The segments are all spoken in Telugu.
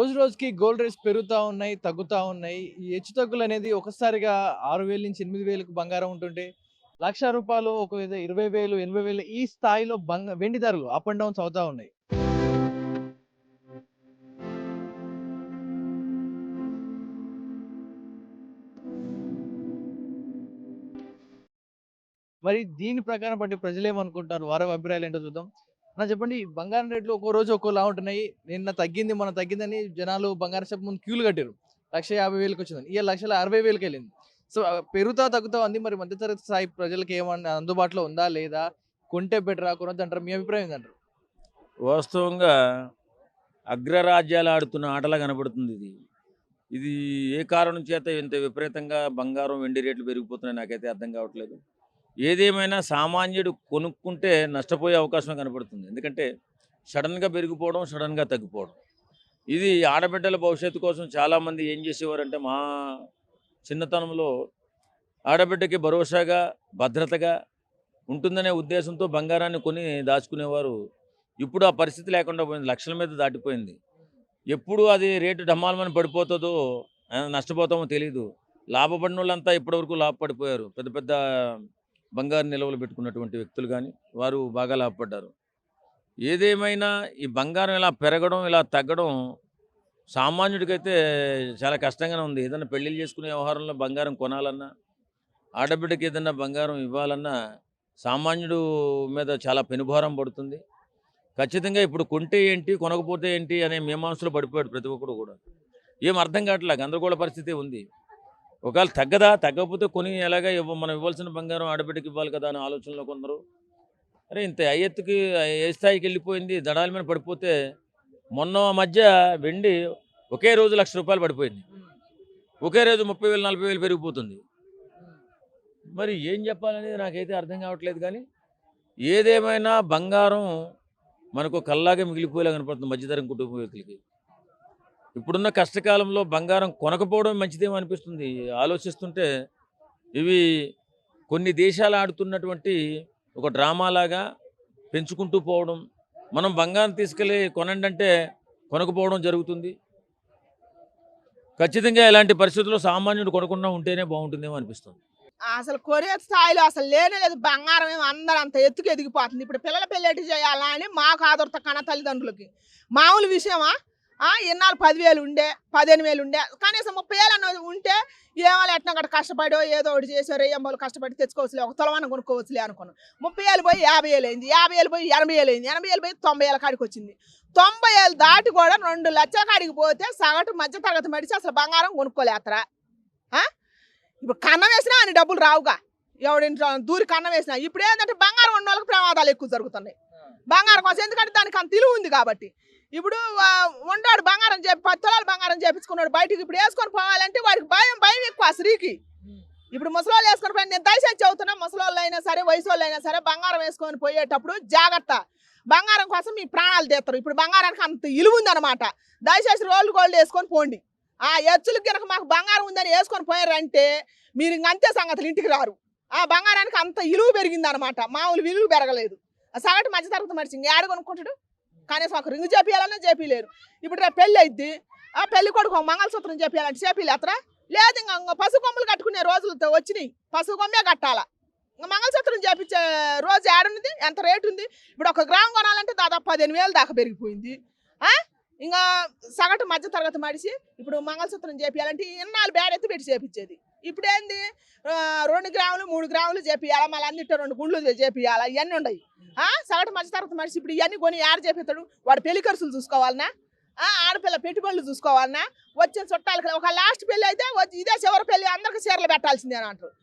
రోజు రోజుకి గోల్డ్ రేట్స్ పెరుగుతా ఉన్నాయి, తగ్గుతా ఉన్నాయి. ఈ హెచ్చుతగ్గులనేది ఒకసారిగా 6,000-8,000కి బంగారం ఉంటుంటే, రూ. 1,00,000 ఒక 20,000, 80,000 ఈ స్థాయిలో వెండి ధరలు అప్ అండ్ డౌన్స్ అవుతా ఉన్నాయి. మరి దీని ప్రకారం బట్టి ప్రజలేమనుకుంటున్నారు? వారి అభిప్రాయాలేంటో చూద్దాం. అన్న చెప్పండి, ఈ బంగారం రేట్లు ఒక్కో రోజు ఒక్కోలా ఉంటున్నాయి. నిన్న తగ్గింది, మొన్న తగ్గిందని జనాలు బంగారం షాప్ ముందు క్యూలు కట్టారు. 1,50,000కి వచ్చిందని. ఇయాల 1,60,000కెళ్ళింది. సో, పెరుగుతా తగ్గుతా ఉంది. మరి మధ్య తరగతి స్థాయి ప్రజలకి ఏమన్నా అందుబాటులో ఉందా? లేదా? కొంటే బెటరా? కొనొద్దంటారా? మీ అభిప్రాయం ఏందంటారు? వాస్తవంగా అగ్రరాజ్యాలు ఆడుతున్న ఆటలా కనబడుతుంది ఇది. ఇది ఏ కారణం చేత ఇంత విపరీతంగా బంగారం, వెండి రేట్లు పెరిగిపోతున్నాయి నాకైతే అర్థం కావట్లేదు. ఏదేమైనా సామాన్యుడు కొనుక్కుంటే నష్టపోయే అవకాశం కనపడుతుంది. ఎందుకంటే సడన్‌గా పెరిగిపోవడం, సడన్‌గా తగ్గిపోవడం. ఇది ఆడబిడ్డల భవిష్యత్తు కోసం చాలామంది ఏం చేసేవారంటే మా చిన్నతనంలో ఆడబిడ్డకి భరోసాగా, భద్రతగా ఉంటుందనే ఉద్దేశంతో బంగారాన్ని కొని దాచుకునేవారు. ఇప్పుడు ఆ పరిస్థితి లేకుండా పోయింది. లక్షల మీద దాటిపోయింది. ఎప్పుడు అది రేటు డమాల్మని పడిపోతుందో, నష్టపోతామో తెలీదు. లాభపడినోళ్ళంతా ఇప్పటివరకు లాభపడిపోయారు. పెద్ద పెద్ద బంగారు నిల్వలు పెట్టుకున్నటువంటి వ్యక్తులు గానీ, వారు బాగా లాభపడ్డారు. ఏదేమైనా ఈ బంగారం ఇలా పెరగడం, ఇలా తగ్గడం సామాన్యుడికైతే చాలా కష్టంగానే ఉంది. ఏదైనా పెళ్ళిళ్ళు చేసుకునే వ్యవహారంలో బంగారం కొనాలన్నా, ఆడబిడ్డకి ఏదన్నా బంగారం ఇవ్వాలన్నా సామాన్యుడు మీద చాలా పెనుభారం పడుతుంది. ఖచ్చితంగా ఇప్పుడు కొంటే ఏంటి, కొనకపోతే ఏంటి అనే మీమాంసలో పడిపోయాడు ప్రతి ఒక్కడు కూడా. ఏం అర్థం కావట్లే, గందరగోళ పరిస్థితే ఉంది. ఒకవేళ తగ్గదా, తగ్గకపోతే కొని ఎలాగా మనం ఇవ్వాల్సిన బంగారం ఆడబిడ్డకి ఇవ్వాలి కదా అనే ఆలోచనలో కొందరు. అరే ఇంత ఎత్తుకి ఏ స్థాయికి వెళ్ళిపోయింది, దడాల మీద పడిపోతే మొన్న మధ్య వెండి ఒకే రోజు ₹1,00,000 పడిపోయింది. ఒకే రోజు 30,000, 40,000 పెరిగిపోతుంది. మరి ఏం చెప్పాలనేది నాకైతే అర్థం కావట్లేదు. కానీ ఏదేమైనా బంగారం మనకు కల్లాగే మిగిలిపోయేలా కనపడుతుంది మధ్యతరం కుటుంబ వ్యక్తులకి. ఇప్పుడున్న కష్టకాలంలో బంగారం కొనకపోవడం మంచిదేమో అనిపిస్తుంది. ఆలోచిస్తుంటే ఇవి కొన్ని దేశాలు ఆడుతున్నటువంటి ఒక డ్రామాలాగా పెంచుకుంటూ పోవడం, మనం బంగారం తీసుకెళ్ళి కొనండి అంటే కొనకపోవడం జరుగుతుంది. ఖచ్చితంగా ఇలాంటి పరిస్థితుల్లో సామాన్యుడు కొనకుండా ఉంటేనే బాగుంటుందేమో అనిపిస్తుంది. అసలు కొనే స్థాయిలో అసలు లేనే లేదు. బంగారం ఏమో అందరూ అంత ఎత్తుకు ఎదిగిపోతుంది. ఇప్పుడు పిల్లల పెళ్ళెట్టి చేయాలా అని మాకు ఆదుర్త కన్న తల్లిదండ్రులకి. మామూలు విషయమా? ఇన్నాళ్ళు 10,000 ఉండే, 15,000 ఉండే, కనీసం 30,000 అన్నది ఉంటే ఏమో ఎట్నో గట్ట కష్టపడో ఏదో ఒకటి చేసో రెయ్యంబోలు కష్టపడి తెచ్చుకోవచ్చులే, ఒక తులమన్న కొనుక్కోవచ్చులే అనుకున్నాం. 30,000 పోయి 50,000 అయింది, 50,000 పోయి 80,000 అయింది, 80,000 పోయి 90,000 కాడికి వచ్చింది. 90,000 దాటి కూడా 2,00,000 కాడికి పోతే సగటు మధ్య తరగతి మడిచి అసలు బంగారం కొనుక్కోలేతరా? ఇప్పుడు కన్నం వేసినా అని డబ్బులు రావుగా, ఎవడింట్లో దూరి కన్నం వేసినా. ఇప్పుడు ఏంటంటే బంగారం ఉన్న వాళ్ళకి ప్రమాదాలు ఎక్కువ జరుగుతున్నాయి. బంగారం కోసం, ఎందుకంటే దానికి అంత విలువ ఉంది కాబట్టి. ఇప్పుడు ఉండాడు బంగారం 10 తులాలు బంగారం చేపించుకున్నాడు, బయటికి ఇప్పుడు వేసుకొని పోవాలంటే వాడికి భయం భయం ఎక్కువ స్త్రీకి. ఇప్పుడు ముసలోళ్ళు వేసుకొని పోయి, నేను దయచేసి చెబుతున్నా, ముసలోళ్ళు అయినా సరే వయసు వాళ్ళు అయినా సరే బంగారం వేసుకొని పోయేటప్పుడు జాగ్రత్త. బంగారం కోసం మీ ప్రాణాలు తీస్తారు. ఇప్పుడు బంగారానికి అంత విలువ ఉందన్నమాట. దయచేసి రోల్డ్ గోల్డ్ వేసుకొని పోండి. ఎచ్చులకి కనుక మాకు బంగారం ఉందని వేసుకొని పోయారంటే మీరు ఇంకంతే సంగతులు, ఇంటికి రారు. బంగారానికి అంత విలువ పెరిగింది అనమాట, మామూలు విలువ పెరగలేదు. సగటు మధ్య తరగతి మనిషి ఏడ కొనుక్కుంటాడు? కనీసం ఒక రింగు చేపియాలన్నా చేపిలేరు. ఇప్పుడు రేపు పెళ్ళి అయింది, పెళ్లి కొడుకు మంగళసూత్రం చేపియాలంటే చేపిలేతరా? లేదు, ఇంకా పసుపు కొమ్మలు కట్టుకునే రోజులతో వచ్చినాయి, పసుపు కొమ్మే కట్టాలా. ఇంకా మంగళసూత్రం చేపించే రోజు ఏడున్నది, ఎంత రేటు ఉంది? ఇప్పుడు 1 గ్రామం కొనాలంటే దాదాపు 15,000 దాకా పెరిగిపోయింది. ఇంకా సగటు మధ్య తరగతి మడిసి ఇప్పుడు మంగళసూత్రం చేపియాలంటే ఇన్నాళ్ళు బేడెత్తి పెట్టి చేపించేది. ఇప్పుడు ఏంది, 2 గ్రాములు 3 గ్రాములు చేపియాలా, మళ్ళీ అన్నింటి 2 గుండ్లు చేపియాలా, ఇవన్నీ ఉన్నాయి. సగటు మధ్య తరగతి మనిషి ఇప్పుడు ఇవన్నీ కొని యాడ చేపిస్తాడు? వాడు పెళ్లి ఖర్చులు చూసుకోవాలన్నా, ఆడపిల్ల పెట్టుబడులు చూసుకోవాలన్నా, వచ్చిన చుట్టాలకి ఒక లాస్ట్ పెళ్ళి అయితే ఇదే చివరి పెళ్ళి, అందరికి చీరలు పెట్టాల్సిందే అని అంటారు.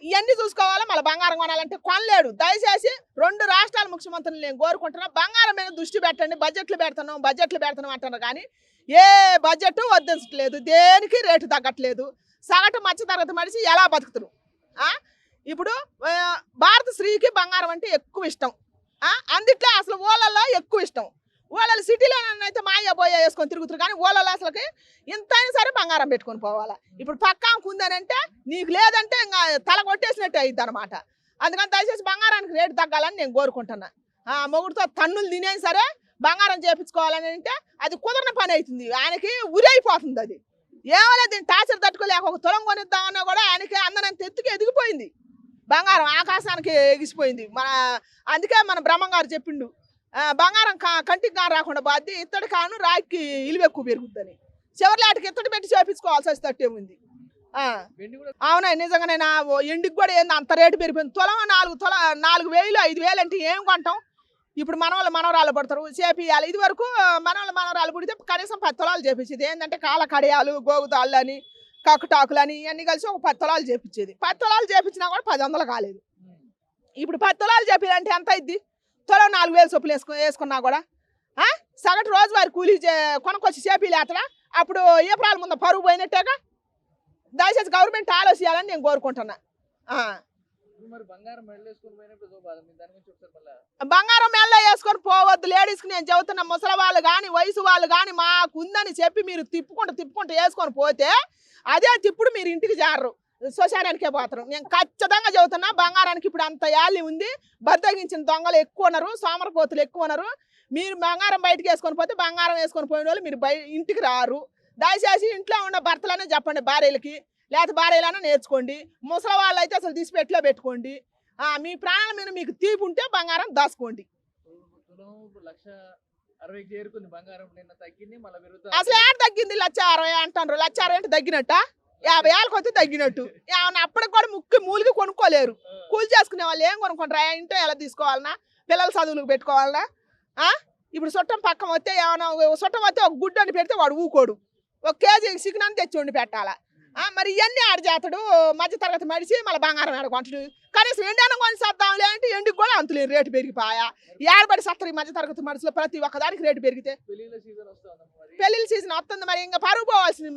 ఇవన్నీ చూసుకోవాలా, మళ్ళీ బంగారం కొనాలంటే కొనలేడు. దయచేసి 2 రాష్ట్రాల ముఖ్యమంత్రులు నేను కోరుకుంటున్నా, బంగారం మీద దృష్టి పెట్టండి. బడ్జెట్లు పెడుతున్నాం అంటున్నారు కానీ ఏ బడ్జెట్ వద్దించట్లేదు, దేనికి రేటు తగ్గట్లేదు. సగటు మధ్య తరగతి మనిషి ఎలా బతుకుతురు? ఇప్పుడు భారత స్త్రీకి బంగారం అంటే ఎక్కువ ఇష్టం. అందుట్లో అసలు ఊళ్ళల్లో ఎక్కువ ఇష్టం. ఊళ్ళలో సిటీలోనైతే మాయ బోయ వేసుకొని తిరుగుతారు, కానీ ఊళ్ళలో అసలుకి ఇంతైనా సరే బంగారం పెట్టుకొని పోవాలా. ఇప్పుడు పక్కాకు ఉందనంటే నీకు లేదంటే ఇంకా తల కొట్టేసినట్టు అయింది అనమాట. అందుకని దయచేసి బంగారానికి రేటు తగ్గాలని నేను కోరుకుంటున్నా. మొగుడుతో తన్నులు తినేసి సరే బంగారం చేపించుకోవాలని అంటే అది కుదరని పని అవుతుంది. ఆయనకి ఉరైపోతుంది అది. ఏమో దీన్ని టార్చర్ తట్టుకోలేక ఒక తులం కొనిద్దామన్నా కూడా ఆయనకి అందనంత ఎత్తుకి ఎదిగిపోయింది. బంగారం ఆకాశానికి ఎగిసిపోయింది. అందుకే మన బ్రహ్మంగారు చెప్పిండు, బంగారం కంటికి కాను రాకుండా బాధ్య ఇత్తడి కాను రాయికి ఇలువ ఎక్కువ పెరుగుద్దని. చివరిలాటికి ఇత్తడి పెట్టి చేపించుకోవాల్సి వచ్చేటట్టే ఉంది. అవునా, నిజంగానే నా ఎండికి కూడా ఏంది అంత రేటు పెరిగిపోయింది. తులం 4,000 5,000 అంటే ఏం కొంటాం? ఇప్పుడు మనవరాలు పడతారు చేపియాలి. ఇది వరకు మనవరాలు పుడితే కనీసం 10 తులాలు చేపించేది. ఏంటంటే కాళ్ళ కడియాలు, గోగుతాళ్ళు అని, కక్కుటాకులు అని ఇవన్నీ కలిసి ఒక 10 తులాలు చేపించేది. 10 తులాలు చేపించినా కూడా 10,000 కాలేదు. ఇప్పుడు 10 తులాలు చేపించాలంటే ఎంత అయింది? తులం 4,000 చొప్పులు వేసుకున్నా కూడా సగటు రోజువారి కూలీ కొనుక్కొచ్చి చేపిలేతరా అప్పుడు ఏప్రాల ముందు పరుగు పోయినట్టేగా. దయచేసి గవర్నమెంట్ ఆలోచించాలని నేను కోరుకుంటున్నా. బంగారం మెల్ల వేసుకొని పోవద్దు లేడీస్కి నేను చెబుతున్నా. ముసలి వాళ్ళు కానీ వయసు వాళ్ళు కానీ మాకుందని చెప్పి మీరు తిప్పుకుంటూ వేసుకొని పోతే అదే తిప్పుడు మీరు ఇంటికి జారరు, శ్మశానానికే పోతారు. నేను ఖచ్చితంగా చెబుతున్నా. బంగారానికి ఇప్పుడు అంత యాలి ఉంది. బద్దగించిన దొంగలు ఎక్కువ ఉన్నారు, సోమరపోతులు ఎక్కువ ఉన్నారు. మీరు బంగారం బయటకు వేసుకొని పోతే బంగారం వేసుకొని పోయిన వాళ్ళు మీరు ఇంటికి రారు. దయచేసి ఇంట్లో ఉన్న భర్తలనే చెప్పండి భార్యలకి, లేకపోతే భార్యలైనా నేర్చుకోండి. ముసలి వాళ్ళు అయితే అసలు తీసి పెట్టిలో పెట్టుకోండి. మీ ప్రాణాల మీద మీకు తీపి ఉంటే బంగారం దాచుకోండి. అసలు ఏడ తగ్గింది? 1,60,000 అంటారు. 1,60,000 అంటే తగ్గినట్ట? 50,000 కొద్ది తగ్గినట్టు. ఏమన్నా అప్పటికి కూడా మూలికి కొనుక్కోలేరు. కూలి చేసుకునే వాళ్ళు ఏం కొనుక్కుంటారా? ఇంట్లో ఎలా తీసుకోవాలన్నా, పిల్లల చదువులకు పెట్టుకోవాలన్నా. ఇప్పుడు చుట్టం పక్కన వస్తే ఏమన్నా చుట్టం వస్తే ఒక గుడ్డు అని పెడితే వాడు ఊకోడు. 1 కేజీ చికెన్ తెచ్చి వండి పెట్టాలా? మరి ఇవన్నీ ఆడ చేస్తాడు. మధ్య తరగతి మడిచి మళ్ళీ బంగారం ఆడుకుంటాడు. కనీసం ఎండానం కొని సత్తాంలే అంటే ఎండికి కూడా అంతులేని రేటు పెరిగిపోయా. ఏడబడి సత్తరు ఈ మధ్య తరగతి మనుషులు ప్రతి ఒక్కదానికి రేటు పెరిగితే. పెళ్లిళ్ళ సీజన్ వస్తుంది, మరి ఇంకా పరుగు పోవాల్సిన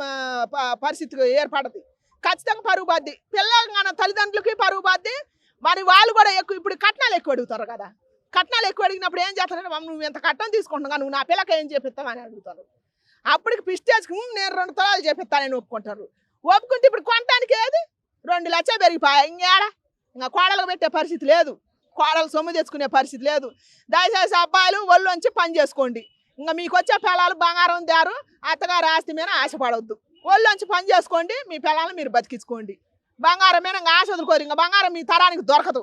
పరిస్థితి ఏర్పడదు. ఖచ్చితంగా పరుగు బాద్ది. పిల్లల తల్లిదండ్రులకి పరుగు బాద్ది. మరి వాళ్ళు కూడా ఎక్కువ ఇప్పుడు కట్నాలు ఎక్కువ అడుగుతారు కదా. కట్నాలు ఎక్కువ అడిగినప్పుడు ఏం చేస్తారంటే నువ్వు ఎంత కట్నం తీసుకుంటున్నా, నువ్వు నా పిల్లకి ఏం చేపిస్తావని అడుగుతారు. అప్పటికి పిస్టేజ్కి నేను 2 తులాలు చేపిస్తానని ఒప్పుకుంటారు. ఒప్పుకుంటే ఇప్పుడు కొనటానికి ఏది 2 లక్షలు పెరిగిపోయాయి. ఇంకేడా ఇంకా కోడలకు పెట్టే పరిస్థితి లేదు, కోడలు సొమ్ము తెచ్చుకునే పరిస్థితి లేదు. దయచేసి అబ్బాయిలు ఒళ్ళొంచి పని చేసుకోండి. ఇంకా మీకు వచ్చే పిల్లలు బంగారం దారు అత్తగారు ఆస్తి మీద ఆశపడవద్దు. ఒళ్ళొంచి పని చేసుకోండి, మీ పిల్లలు మీరు బతికించుకోండి. బంగారం మీద ఇంకా ఆశ వదులుకోరు. ఇంకా బంగారం మీ తరానికి దొరకదు.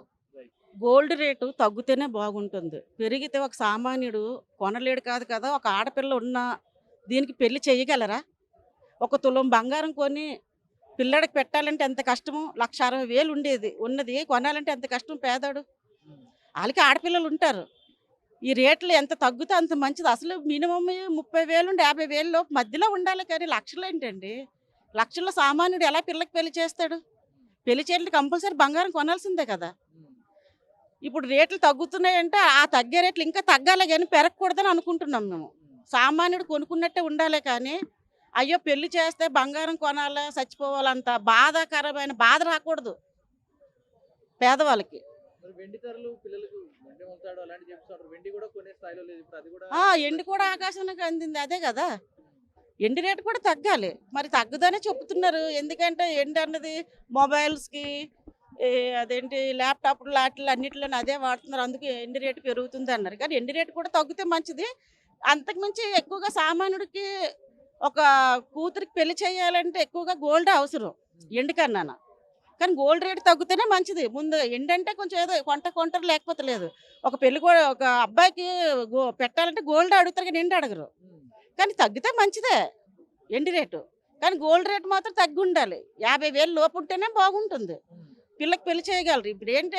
గోల్డ్ రేటు తగ్గితేనే బాగుంటుంది. పెరిగితే ఒక సామాన్యుడు కొనలేడు కాదు కదా. ఒక ఆడపిల్ల ఉన్న దీనికి పెళ్లి చేయగలరా? 1 తులం బంగారం కొని పిల్లడికి పెట్టాలంటే ఎంత కష్టము. 1,60,000 ఉండేది ఉన్నది కొనాలంటే ఎంత కష్టం పేదాడు. వాళ్ళకి ఆడపిల్లలు ఉంటారు. ఈ రేట్లు ఎంత తగ్గితే అంత మంచిది. అసలు మినిమం 30,000 నుండి 50,000 లోపు మధ్యలో ఉండాలి. కానీ లక్షలు ఏంటండి? లక్షల్లో సామాన్యుడు ఎలా పిల్లకి పెళ్లి చేస్తాడు? పెళ్లి చేయాలంటే కంపల్సరీ బంగారం కొనాల్సిందే కదా. ఇప్పుడు రేట్లు తగ్గుతున్నాయంటే ఆ తగ్గే రేట్లు ఇంకా తగ్గాలి కానీ పెరగకూడదని అనుకుంటున్నాం మేము. సామాన్యుడు కొనుక్కున్నట్టే ఉండాలి కానీ అయ్యో పెళ్లి చేస్తే బంగారం కొనాలా చచ్చిపోవాలంత బాధాకరమైన బాధ రాకూడదు పేదవాళ్ళకి. ఎండి కూడా ఆకాశానికి అందింది అదే కదా. ఎండి రేటు కూడా తగ్గాలి. మరి తగ్గదనే చెప్తున్నారు. ఎందుకంటే ఎండి అన్నది మొబైల్స్కి అదేంటి ల్యాప్టాప్లు లాట్లు అన్నిటిలోనే అదే వాడుతున్నారు. అందుకే ఎండి రేటు పెరుగుతుంది అన్నారు. కానీ ఎండి రేటు కూడా తగ్గితే మంచిది. అంతకుమించి ఎక్కువగా సామాన్యుడికి ఒక కూతురికి పెళ్లి చేయాలంటే ఎక్కువగా గోల్డ్ అవసరం ఎండి కన్నా. కానీ గోల్డ్ రేటు తగ్గితేనే మంచిది. ముందు ఎండి అంటే కొంచెం ఏదో కొంటారు లేకపోతే లేదు. ఒక పెళ్లి కూడా ఒక అబ్బాయికి పెట్టాలంటే గోల్డ్ అడుగుతారు కానీ ఎండి అడగరు. కానీ తగ్గితే మంచిదే ఎండి రేటు. కానీ గోల్డ్ రేటు మాత్రం తగ్గి ఉండాలి. 50,000 లోపు ఉంటేనే బాగుంటుంది. పిల్లకి పెళ్లి చేయగలరు. ఇప్పుడు ఏంటి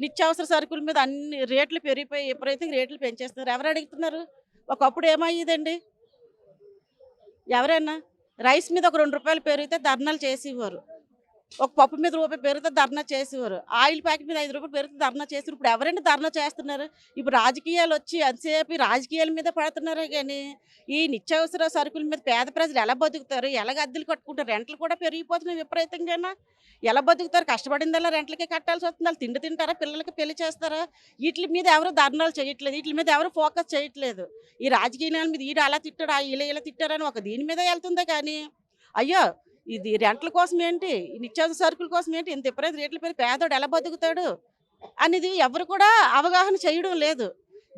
నిత్యావసర సరుకుల మీద అన్ని రేట్లు పెరిగిపోయి ఎప్పుడైతే రేట్లు పెంచేస్తున్నారు. ఎవరు అడుగుతున్నారు? ఒకప్పుడు ఏమయ్యేదండి? ఎవరైనా రైస్ మీద ఒక 2 రూపాయలు పెరిగితే ధర్నాలు చేసేవారు. ఒక పప్పు మీద రూపాయి పెరిగితే ధర్నా చేసేవారు. ఆయిల్ ప్యాకెట్ మీద 5 రూపాయలు పెరిగితే ధర్నా చేసేవారు. ఇప్పుడు ఎవరైనా ధర్నా చేస్తున్నారు? ఇప్పుడు రాజకీయాలు వచ్చి అంతసేపు రాజకీయాల మీద పడుతున్నారే కానీ ఈ నిత్యావసర సరుకుల మీద పేద ప్రజలు ఎలా బతుకుతారు? ఎలా అద్దెలు కట్టుకుంటారు? రెంట్లు కూడా పెరిగిపోతున్నాయి విపరీతంగా. ఎలా బతుకుతారు? కష్టపడిందల్లా రెంట్లకే కట్టాల్సి వస్తుంది. వాళ్ళు తిండి తింటారా? పిల్లలకి పెళ్లి చేస్తారా? వీటి మీద ఎవరు ధర్నాలు చేయట్లేదు. వీటి మీద ఎవరు ఫోకస్ చేయట్లేదు. ఈ రాజకీయాల మీద ఈడు అలా తిట్టాడు, ఇలా తిట్టారని ఒక దీని మీద వెళ్తుందే కానీ అయ్యో ఇది రెంట్ల కోసం ఏంటి, నిత్యావసర సరుకుల కోసం ఏంటి, ఇంత విపరీత రేట్లు పెరిగి పేదోడు ఎలా బతుకుతాడు అనేది ఎవరు కూడా అవగాహన చేయడం లేదు.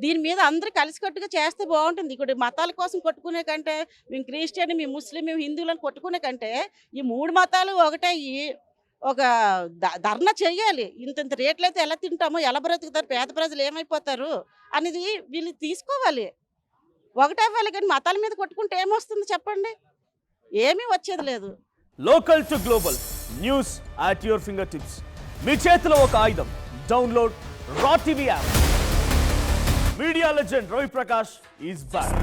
దీని మీద అందరూ కలిసికట్టుగా చేస్తే బాగుంటుంది. ఇక్కడ మతాల కోసం కొట్టుకునే కంటే, మేము క్రిస్టియన్, మేము ముస్లిం, మేము హిందువులను కొట్టుకునే కంటే ఈ 3 మతాలు ఒకటయ్యి ఒక ధర్నా చెయ్యాలి. ఇంత రేట్లయితే ఎలా తింటామో, ఎలా బ్రతుకుతారు, పేద ప్రజలు ఏమైపోతారు అనేది వీళ్ళు తీసుకోవాలి. ఒకటవ్వాలి, కానీ మతాల మీద కొట్టుకుంటే ఏమొస్తుంది చెప్పండి? ఏమీ వచ్చేది లేదు. Local to global news at your fingertips. మీ చేతిలో ఒక ఆయుధం. Download raw TV app. Media legend Ravi Prakash is back.